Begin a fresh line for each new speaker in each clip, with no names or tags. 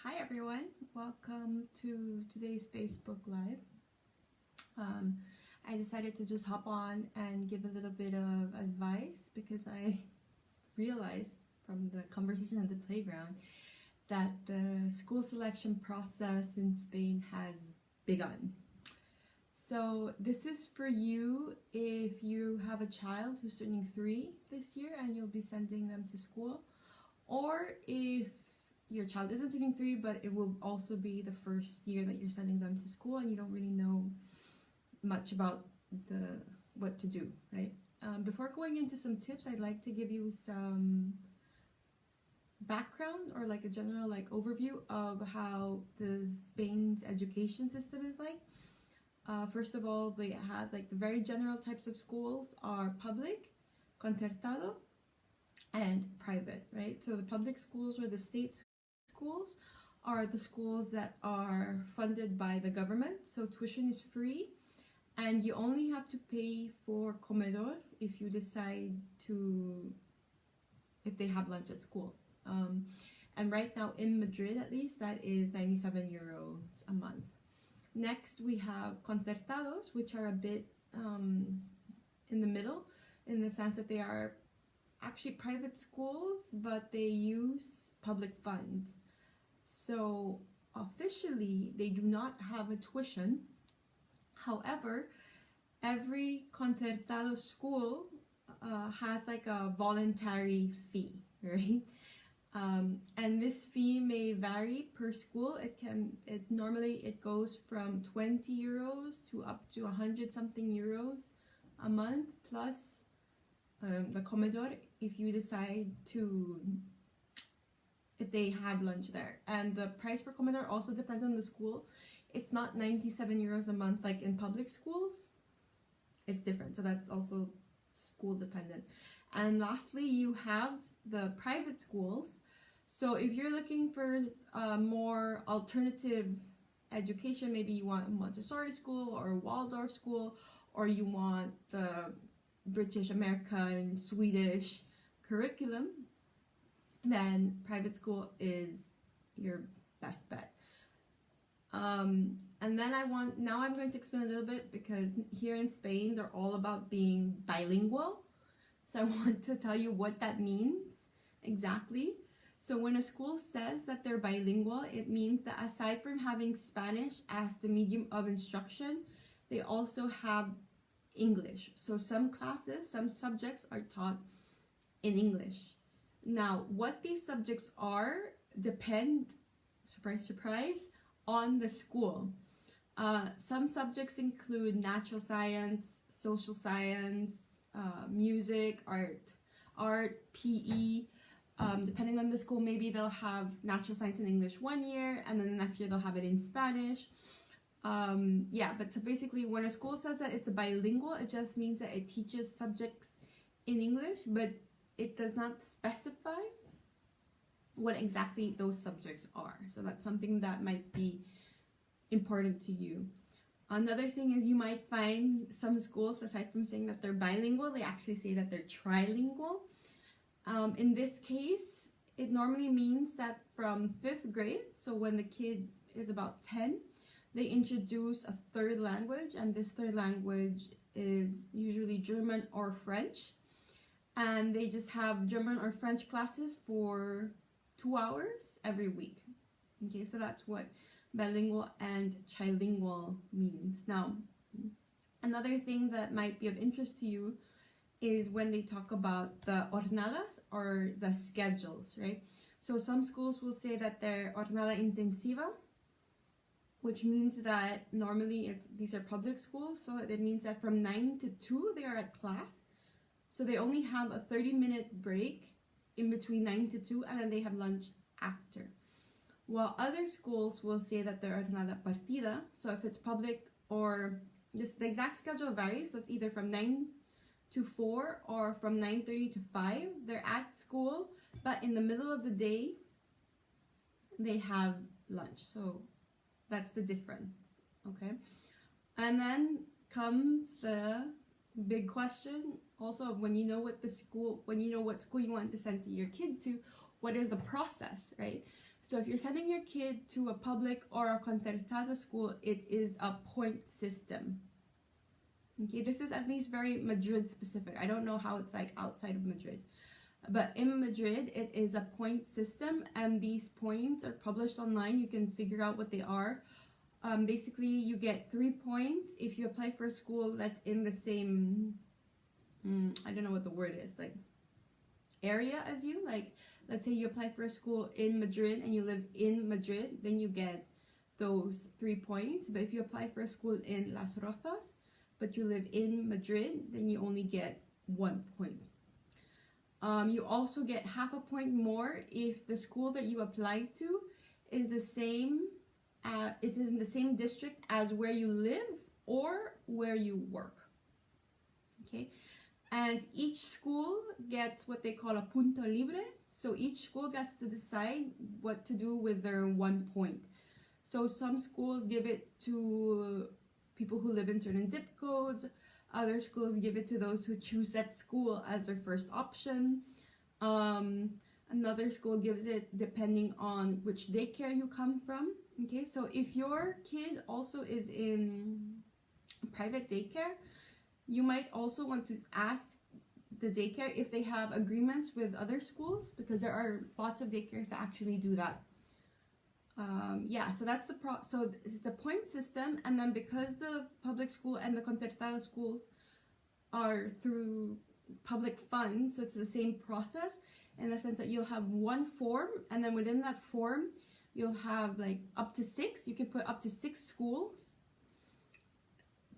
Hi everyone, welcome to today's Facebook Live. I decided to just hop on and give a little bit of advice because I realized from the conversation at the playground that the school selection process in Spain has begun. So this is for you if you have a child who's turning 3 this year and you'll be sending them to school, or if your child isn't turning 3 but it will also be the first year that you're sending them to school and you don't really know much about what to do, right? Before going into some tips, I'd like to give you some background or like a general overview of how the Spain's education system is like. First of all, they have the very general types of schools are public, concertado, and private, right? So the public schools or the state schools are the schools that are funded by the government, so tuition is free, and you only have to pay for comedor if you decide if they have lunch at school. And right now in Madrid, at least, that is 97 euros a month. Next, we have concertados, which are a bit in the middle, in the sense that they are actually private schools, but they use public funds. So officially, they do not have a tuition. However, every concertado school has a voluntary fee, right? And this fee may vary per school. Normally it goes from 20 euros to up to 100 something euros a month, plus the comedor if you decide if they have lunch there. And the price for comedor also depends on the school. It's not 97 euros a month like in public schools. It's different, so that's also school dependent. And lastly, you have the private schools. So if you're looking for more alternative education, maybe you want a Montessori school or a Waldorf school, or you want the British, American, Swedish curriculum, then private school is your best bet. And then I'm going to explain a little bit, because here in Spain they're all about being bilingual. So I want to tell you what that means exactly. So when a school says that they're bilingual, it means that aside from having Spanish as the medium of instruction, they also have English. So some subjects are taught in English. Now, what these subjects are depend, surprise, surprise, on the school. Some subjects include natural science, social science, music, art, PE. Depending on the school, maybe they'll have natural science in English one year, and then the next year they'll have it in Spanish. But so basically, when a school says that it's a bilingual, it just means that it teaches subjects in English, but it does not specify what exactly those subjects are. So that's something that might be important to you. Another thing is you might find some schools, aside from saying that they're bilingual, they actually say that they're trilingual. In this case, it normally means that from 5th grade, so when the kid is about 10, they introduce a third language, and this third language is usually German or French. And they just have German or French classes for 2 hours every week. Okay, so that's what bilingual and trilingual means. Now, another thing that might be of interest to you is when they talk about the jornadas or the schedules, right? So some schools will say that they're jornada intensiva, which means that normally these are public schools, so it means that from 9 to 2 they are at class. So they only have a 30-minute break in between 9 to 2, and then they have lunch after. While other schools will say that they're jornada partida, so if it's public or the exact schedule varies, so it's either from 9 to 4 or from 9:30 to 5. They're at school, but in the middle of the day, they have lunch. So that's the difference, okay? And then comes the big question also of when you know what school you want to send to your kid to, what is the process, right? So if you're sending your kid to a public or a concertada school, it is a point system. Okay, this is at least very Madrid specific. I don't know how it's like outside of Madrid. But in Madrid, it is a point system, and these points are published online. You can figure out what they are. Basically, you get 3 points if you apply for a school that's in the same, I don't know what the word is, like area as you. Like, let's say you apply for a school in Madrid and you live in Madrid, then you get those 3 points. But if you apply for a school in Las Rozas, but you live in Madrid, then you only get 1 point. You also get half a point more if the school that you apply to is the same, is in the same district as where you live or where you work. Okay, and each school gets what they call a punto libre. So each school gets to decide what to do with their 1 point. So some schools give it to people who live in certain zip codes. Other schools give it to those who choose that school as their first option. Another school gives it depending on which daycare you come from. Okay, so if your kid also is in private daycare, you might also want to ask the daycare if they have agreements with other schools, because there are lots of daycares that actually do that. Yeah, so that's the so it's a point system, and then because the public school and the concertada schools are through public funds, so it's the same process in the sense that you'll have one form, and then within that form you'll have like up to 6. You can put up to 6 schools,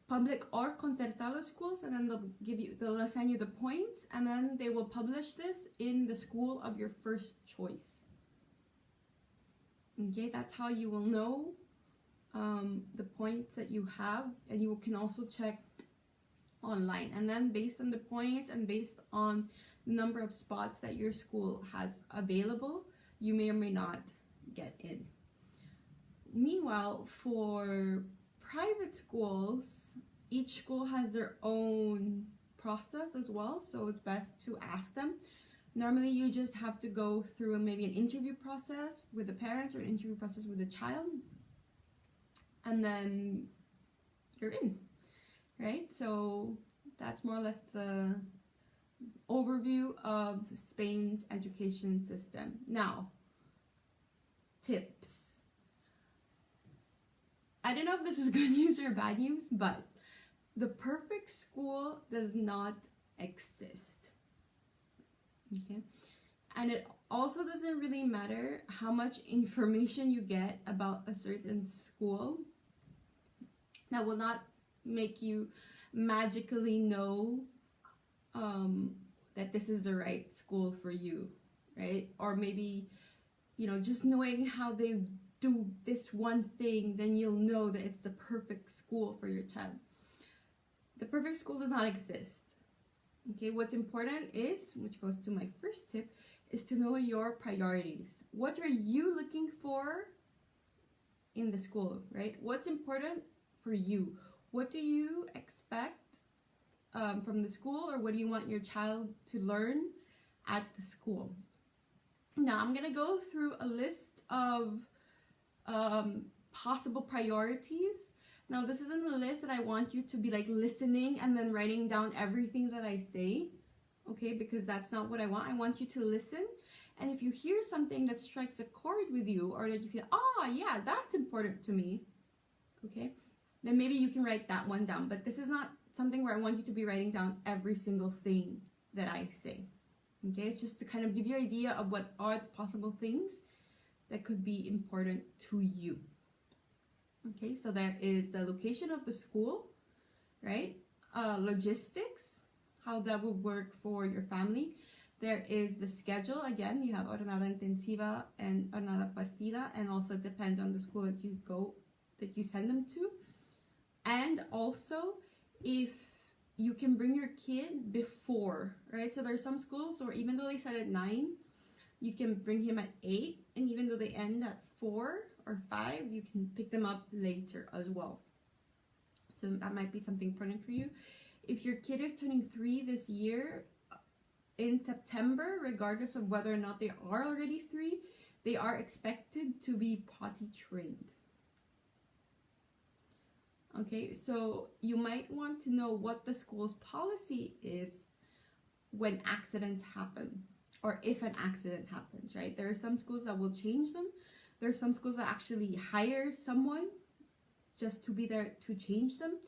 public or concertada schools, and then they'll assign you the points, and then they will publish this in the school of your first choice. Okay, that's how you will know the points that you have, and you can also check online. And then based on the points and based on the number of spots that your school has available, you may or may not get in. Meanwhile, for private schools, each school has their own process as well, so it's best to ask them. Normally, you just have to go through maybe an interview process with the parents or an interview process with the child, and then you're in, right? So that's more or less the overview of Spain's education system. Now, tips. I don't know if this is good news or bad news, but the perfect school does not exist. Okay, and it also doesn't really matter how much information you get about a certain school. That will not make you magically know that this is the right school for you, right? Or maybe, you know, just knowing how they do this one thing, then you'll know that it's the perfect school for your child. The perfect school does not exist. Okay, what's important is, which goes to my first tip, is to know your priorities. What are you looking for in the school, right? What's important for you? What do you expect from the school, or what do you want your child to learn at the school? Now, I'm going to go through a list of possible priorities. Now, this isn't a list that I want you to be like listening and then writing down everything that I say, okay? Because that's not what I want. I want you to listen. And if you hear something that strikes a chord with you, or that you feel, oh, yeah, that's important to me, okay? Then maybe you can write that one down. But this is not something where I want you to be writing down every single thing that I say, okay? It's just to kind of give you an idea of what are the possible things that could be important to you. Okay, so there is the location of the school, right? Logistics, how that will work for your family. There is the schedule. Again, you have jornada intensiva and jornada partida, and also it depends on the school that you send them to. And also, if you can bring your kid before, right? So there are some schools where even though they start at 9, you can bring him at 8, and even though they end at 4 or 5, you can pick them up later as well. So that might be something important for you. If your kid is turning 3 this year in September, regardless of whether or not they are already 3, they are expected to be potty trained. Okay, so you might want to know what the school's policy is when accidents happen, or if an accident happens, right? There are some schools that will change them. There are some schools that actually hire someone just to be there to change them.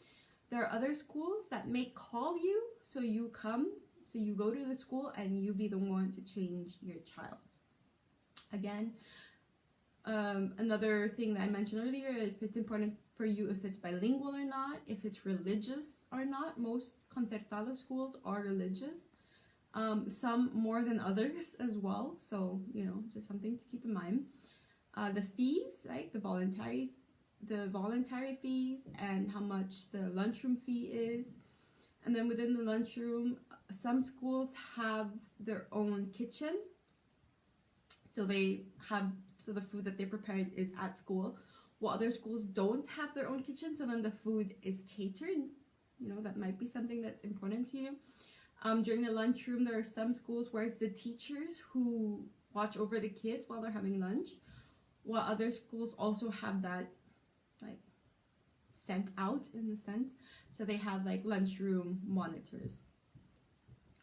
There are other schools that may call you, so you come, so you go to the school and you be the one to change your child. Again, another thing that I mentioned earlier, if it's important for you, if it's bilingual or not, if it's religious or not. Most concertado schools are religious, some more than others as well, so just something to keep in mind. The fees, right? The voluntary fees, and how much the lunchroom fee is. And then within the lunchroom, some schools have their own kitchen, so the food that they prepared is at school, while other schools don't have their own kitchen, so then the food is catered. That might be something that's important to you. During the lunchroom, there are some schools where it's the teachers who watch over the kids while they're having lunch, while other schools also have that sent out in a sense, so they have lunchroom monitors.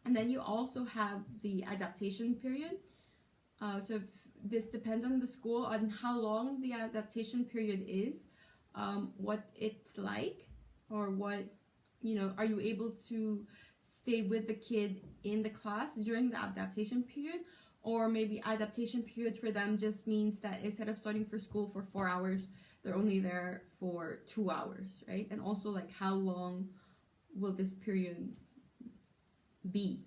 And then you also have the adaptation period. So this depends on the school, on how long the adaptation period is, what it's like, or what, are you able to stay with the kid in the class during the adaptation period, or maybe adaptation period for them just means that instead of starting for school for 4 hours, they're only there for 2 hours, right? And also how long will this period be?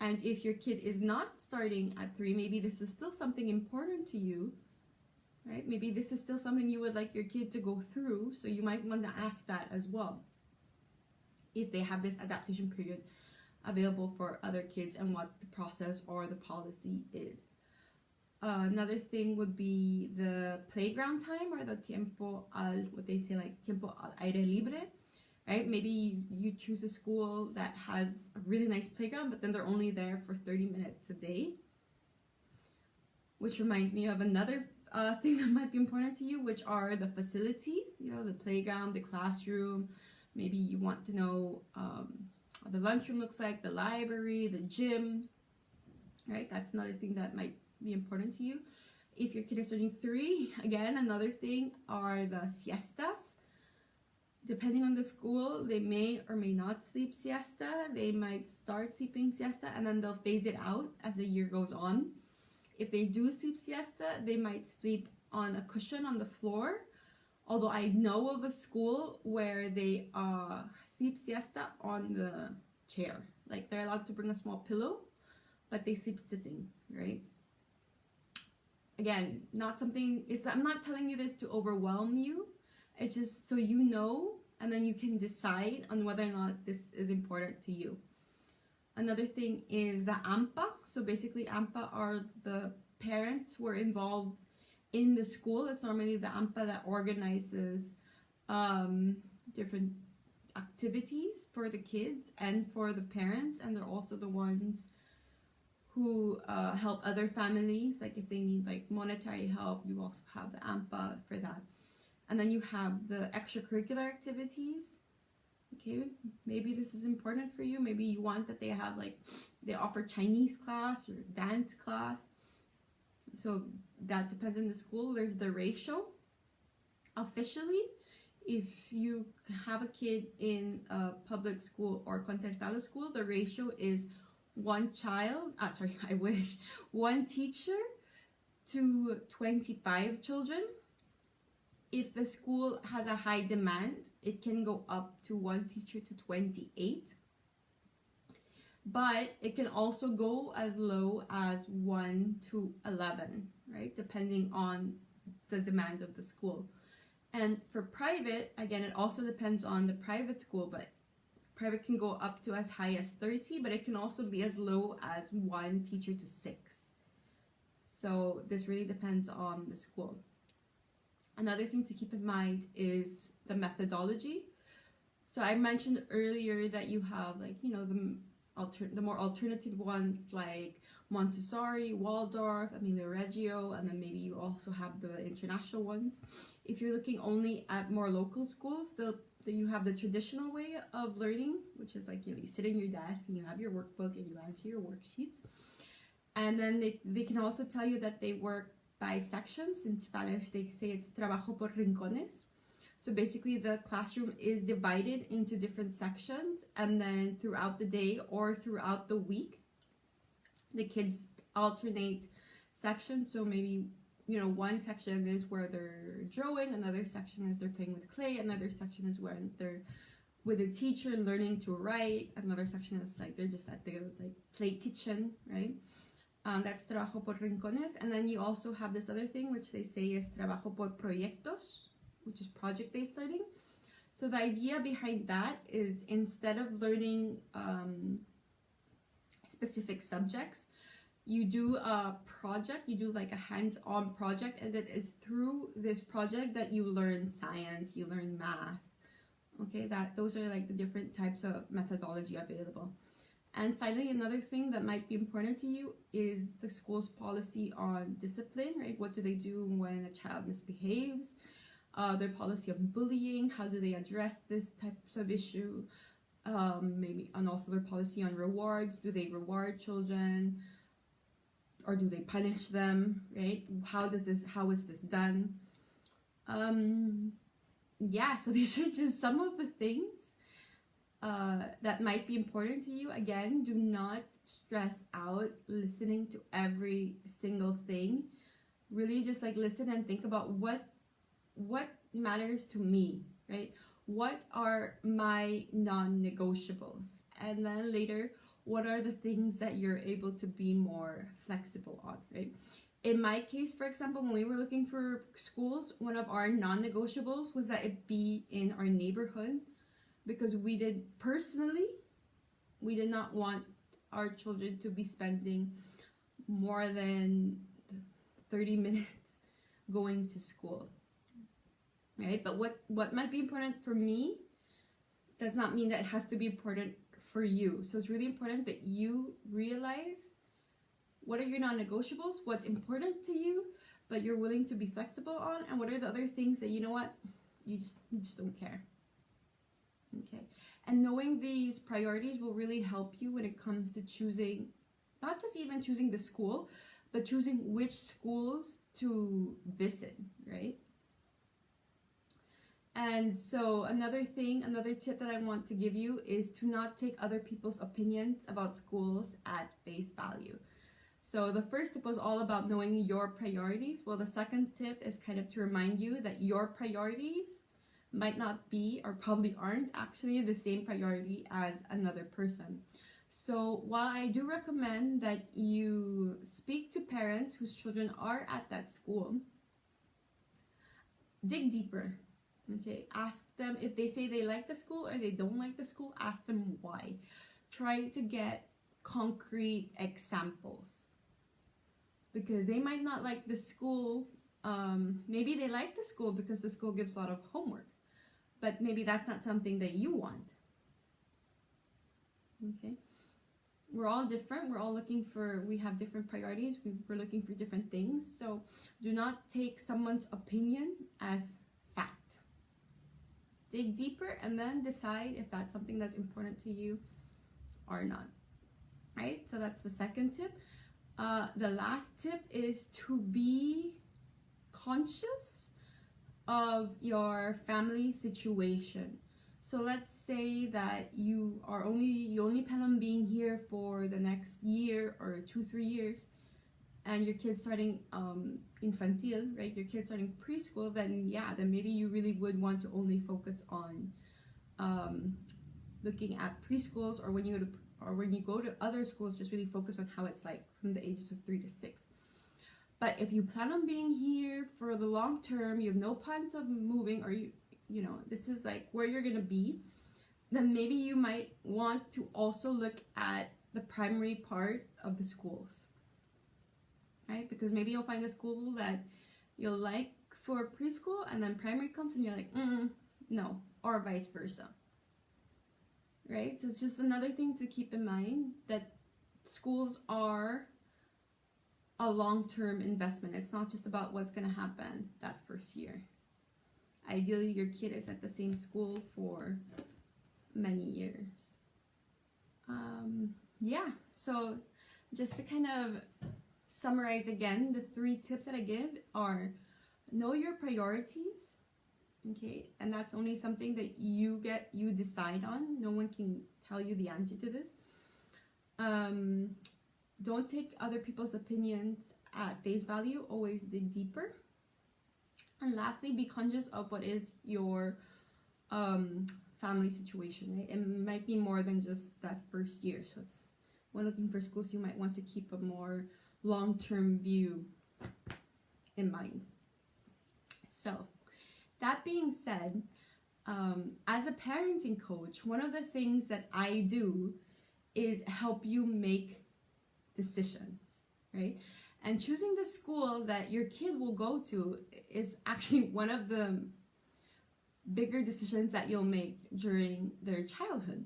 And if your kid is not starting at 3, maybe this is still something important to you, right? Maybe this is still something you would like your kid to go through, so you might want to ask that as well, if they have this adaptation period available for other kids and what the process or the policy is. Another thing would be the playground time, or the tiempo what they say, tiempo al aire libre, right? Maybe you choose a school that has a really nice playground, but then they're only there for 30 minutes a day. Which reminds me of another thing that might be important to you, which are the facilities, the playground, the classroom. Maybe you want to know what the lunchroom looks like, the library, the gym, right? That's another thing that might be important to you. If your kid is studying 3, again, another thing are the siestas. Depending on the school, they may or may not sleep siesta. They might start sleeping siesta and then they'll phase it out as the year goes on. If they do sleep siesta, they might sleep on a cushion on the floor. Although I know of a school where they sleep siesta on the chair. They're allowed to bring a small pillow, but they sleep sitting, right? Again, I'm not telling you this to overwhelm you. It's just so you know, and then you can decide on whether or not this is important to you. Another thing is the AMPA. So basically, AMPA are the parents who are involved in the school. It's normally the AMPA that organizes different activities for the kids and for the parents, and they're also the ones who help other families. If they need monetary help, you also have the AMPA for that. And then you have the extracurricular activities. Okay, maybe this is important for you. Maybe you want that they have they offer Chinese class or dance class. So that depends on the school. There's the ratio. Officially, if you have a kid in a public school or concertado school, the ratio is one teacher to 25 children. If the school has a high demand, it can go up to one teacher to 28. But it can also go as low as 1 to 11, right? Depending on the demand of the school. And for private, again, it also depends on the private school, but private can go up to as high as 30, but it can also be as low as 1 teacher to 6. So this really depends on the school. Another thing to keep in mind is the methodology. So I mentioned earlier that you have the the more alternative ones like Montessori, Waldorf, Emilio Reggio, and then maybe you also have the international ones. If you're looking only at more local schools, you have the traditional way of learning, which is like, you sit in your desk and you have your workbook and you answer your worksheets. And then they can also tell you that they work by sections. In Spanish, they say it's trabajo por rincones. So basically the classroom is divided into different sections, and then throughout the day or throughout the week, the kids alternate sections. So maybe, one section is where they're drawing, another section is they're playing with clay, another section is where they're with a teacher learning to write, another section is like they're just at the play kitchen, right? That's trabajo por rincones. And then you also have this other thing which they say is trabajo por proyectos, which is project-based learning. So the idea behind that is, instead of learning specific subjects, you do a project, you do like a hands-on project, and it is through this project that you learn science, you learn math. Okay, those are like the different types of methodology available. And finally, another thing that might be important to you is the school's policy on discipline, right? What do they do when a child misbehaves? Their policy on bullying, how do they address this types of issue? Maybe, and also their policy on rewards. Do they reward children, or do they punish them, right? How is this done? Yeah, so these are just some of the things that might be important to you. Again, do not stress out listening to every single thing. Really just listen and think about what matters to me, right? What are my non-negotiables? And then later, what are the things that you're able to be more flexible on, right? In my case, for example, when we were looking for schools, one of our non-negotiables was that it be in our neighborhood, because we did not want our children to be spending more than 30 minutes going to school, right? But what might be important for me does not mean that it has to be important for you. So it's really important that you realize what are your non-negotiables, what's important to you, but you're willing to be flexible on, and what are the other things that, you just don't care. Okay, and knowing these priorities will really help you when it comes to choosing, not just even choosing the school, but choosing which schools to visit, right? And so another tip that I want to give you is to not take other people's opinions about schools at face value. So the first tip was all about knowing your priorities. Well, the second tip is kind of to remind you that your priorities might not be, or probably aren't actually, the same priority as another person. So while I do recommend that you speak to parents whose children are at that school, dig deeper. Okay, ask them if they say they like the school or they don't like the school. Ask them why. Try to get concrete examples, because they might not like the school. Maybe they like the school because the school gives a lot of homework, but maybe that's not something that you want. Okay, we're all different. We have different priorities. We're looking for different things. So do not take someone's opinion as fact. Dig deeper and then decide if that's something that's important to you or not. Right? So that's the second tip. The last tip is to be conscious of your family situation. So let's say that you only plan on being here for the next year or 2-3 years, and your kid's starting infantil, right? Your kid's starting preschool, then maybe you really would want to only focus on looking at preschools, or when you go to other schools, just really focus on how it's like from the ages of 3 to 6. But if you plan on being here for the long term, you have no plans of moving, or this is like where you're gonna be, then maybe you might want to also look at the primary part of the schools, right? Because maybe you'll find a school that you'll like for preschool, and then primary comes and you're like, no, or vice versa. right? So it's just another thing to keep in mind, that schools are a long-term investment. It's not just about what's going to happen that first year. Ideally, your kid is at the same school for many years. Yeah, so just to kind of summarize again, the 3 tips that I give are: know your priorities, okay? And that's only something that you decide on. No one can tell you the answer to this. Don't take other people's opinions at face value. Always dig deeper. And lastly, be conscious of what is your family situation, right? It might be more than just that first year. So it's, when looking for schools, you might want to keep a more long-term view in mind. So that being said, as a parenting coach, one of the things that I do is help you make decisions, right? And choosing the school that your kid will go to is actually one of the bigger decisions that you'll make during their childhood.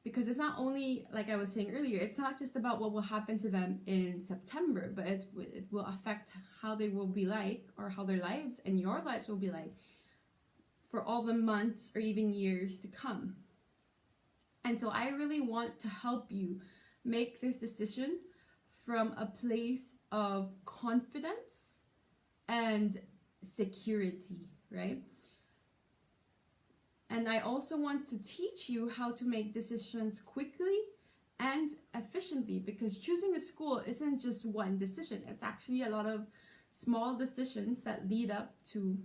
Because it's not only, like I was saying earlier, it's not just about what will happen to them in September, but it will affect how they will be like, or how their lives and your lives will be like for all the months or even years to come. And so I really want to help you make this decision from a place of confidence and security, right? And I also want to teach you how to make decisions quickly and efficiently, because choosing a school isn't just one decision. It's actually a lot of small decisions that lead up to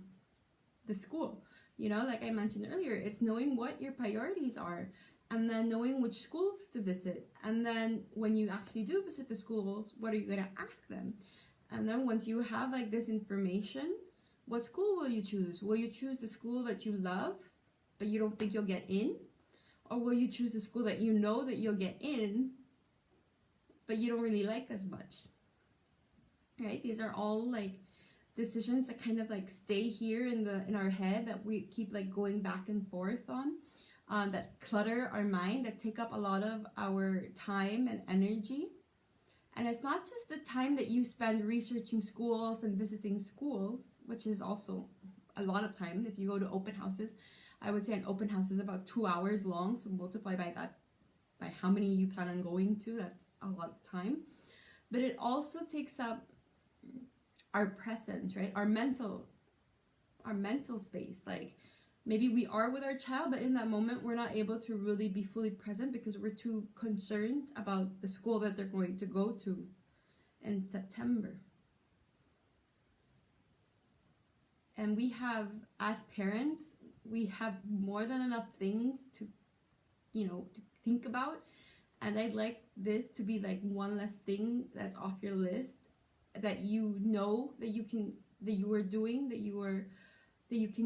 the school. You know, like I mentioned earlier, it's knowing what your priorities are, and then knowing which schools to visit. And then when you actually do visit the schools, what are you going to ask them? And then once you have like this information, what school will you choose? Will you choose the school that you love but you don't think you'll get in? Or will you choose the school that you know that you'll get in but you don't really like as much? Right? These are all like decisions that kind of like stay here in our head, that we keep like going back and forth on, that clutter our mind, that take up a lot of our time and energy. And it's not just the time that you spend researching schools and visiting schools, which is also a lot of time. If you go to open houses, I would say an open house is about 2 hours long, so multiply by that, by how many you plan on going to. That's a lot of time. But it also takes up our presence, right? Our mental space. Like, maybe we are with our child, but in that moment we're not able to really be fully present because we're too concerned about the school that they're going to go to in September. And we have, as parents, we have more than enough things to, to think about. And I'd like this to be like one less thing that's off your list, that you know that you can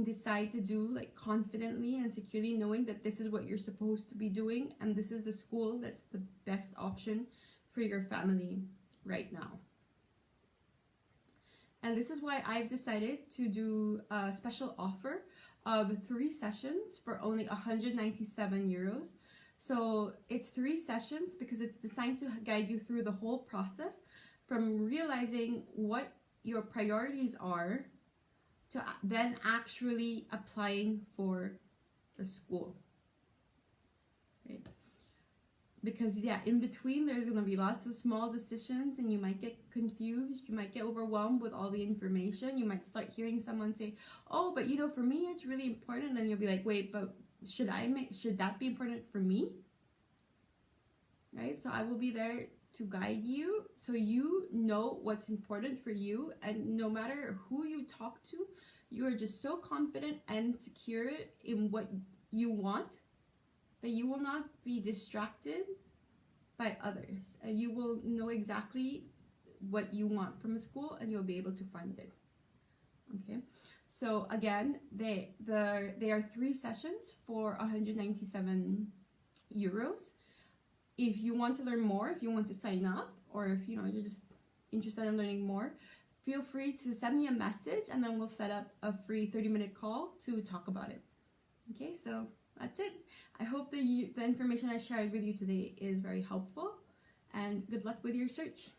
decide to do, like confidently and securely, knowing that this is what you're supposed to be doing and this is the school that's the best option for your family right now. And this is why I've decided to do a special offer of 3 sessions for only 197 euros. So it's 3 sessions because it's designed to guide you through the whole process, from realizing what your priorities are to then actually applying for the school. Right? Because in between there's going to be lots of small decisions, and you might get confused, you might get overwhelmed with all the information. You might start hearing someone say, oh, but for me it's really important, and you'll be like, wait, but should that be important for me? Right? So I will be there to guide you, so you know what's important for you, and no matter who you talk to, you are just so confident and secure in what you want that you will not be distracted by others, and you will know exactly what you want from a school, and you'll be able to find it. Okay, so again, they are 3 sessions for 197 euros. If you want to learn more, if you want to sign up, or if you're just interested in learning more, feel free to send me a message, and then we'll set up a free 30-minute call to talk about it. Okay, so That's it. I hope that the information I shared with you today is very helpful, and good luck with your search.